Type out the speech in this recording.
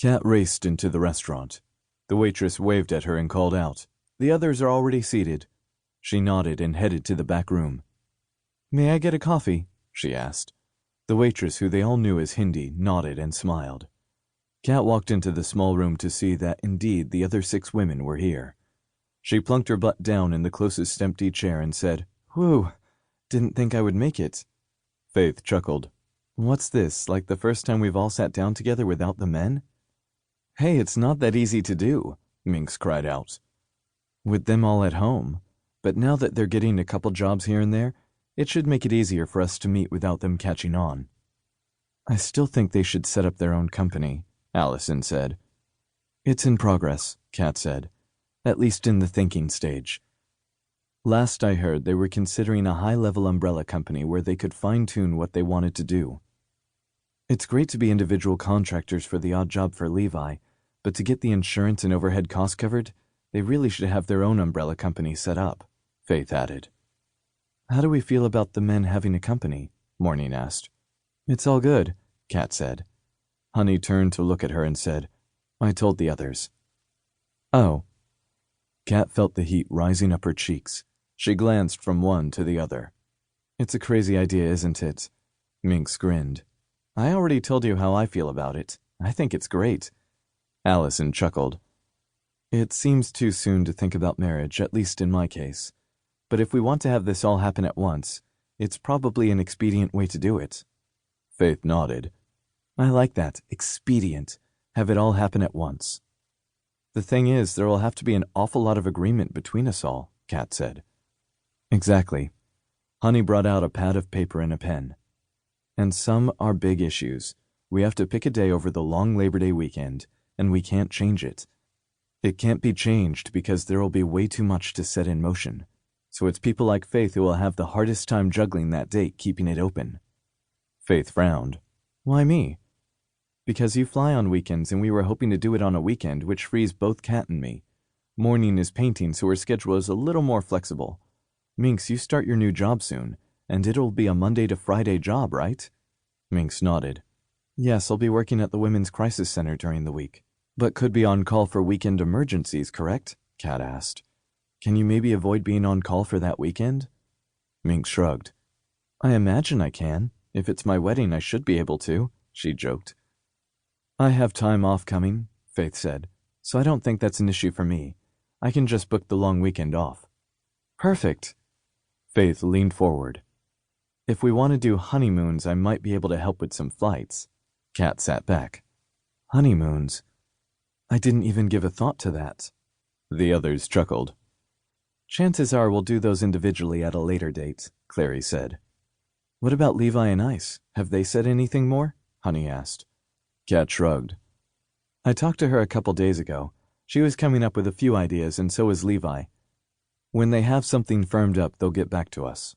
Kat raced into the restaurant. The waitress waved at her and called out, "The others are already seated." She nodded and headed to the back room. "May I get a coffee?" she asked. The waitress, who they all knew as Hindi, nodded and smiled. Kat walked into the small room to see that indeed the other 6 women were here. She plunked her butt down in the closest empty chair and said, "Whew, didn't think I would make it." Faith chuckled. "What's this, like the first time we've all sat down together without the men?" "Hey, it's not that easy to do," Minx cried out. "With them all at home. But now that they're getting a couple jobs here and there, it should make it easier for us to meet without them catching on." "I still think they should set up their own company," Allison said. "It's in progress," Kat said. "At least in the thinking stage. Last I heard, they were considering a high-level umbrella company where they could fine-tune what they wanted to do. It's great to be individual contractors for the odd job for Levi, but to get the insurance and overhead costs covered, they really should have their own umbrella company set up," Faith added. "How do we feel about the men having a company?" Morning asked. "It's all good," Kat said. Honey turned to look at her and said, "I told the others." "Oh." Kat felt the heat rising up her cheeks. She glanced from one to the other. "It's a crazy idea, isn't it?" Minx grinned. "I already told you how I feel about it. I think it's great." Allison chuckled. "It seems too soon to think about marriage, at least in my case. But if we want to have this all happen at once, it's probably an expedient way to do it." Faith nodded. "I like that, expedient. Have it all happen at once." "The thing is, there will have to be an awful lot of agreement between us all," Kat said. "Exactly." Honey brought out a pad of paper and a pen. "And some are big issues. We have to pick a day over the long Labor Day weekend, and we can't change it. It can't be changed because there will be way too much to set in motion. So it's people like Faith who will have the hardest time juggling that date, keeping it open." Faith frowned. "Why me?" "Because you fly on weekends and we were hoping to do it on a weekend, which frees both Kat and me. Morning is painting, so her schedule is a little more flexible. Minx, you start your new job soon, and it'll be a Monday to Friday job, right?" Minx nodded. "Yes, I'll be working at the Women's Crisis Center during the week. But could be on call for weekend emergencies, correct?" Kat asked. "Can you maybe avoid being on call for that weekend?" Minx shrugged. "I imagine I can. If it's my wedding, I should be able to," she joked. "I have time off coming," Faith said, "so I don't think that's an issue for me. I can just book the long weekend off." "Perfect." Faith leaned forward. "If we want to do honeymoons, I might be able to help with some flights." Kat sat back. "Honeymoons? I didn't even give a thought to that." The others chuckled. "Chances are we'll do those individually at a later date," Clary said. "What about Levi and Ice? Have they said anything more?" Honey asked. Kat shrugged. "I talked to her a couple days ago. She was coming up with a few ideas, and so is Levi. When they have something firmed up, they'll get back to us."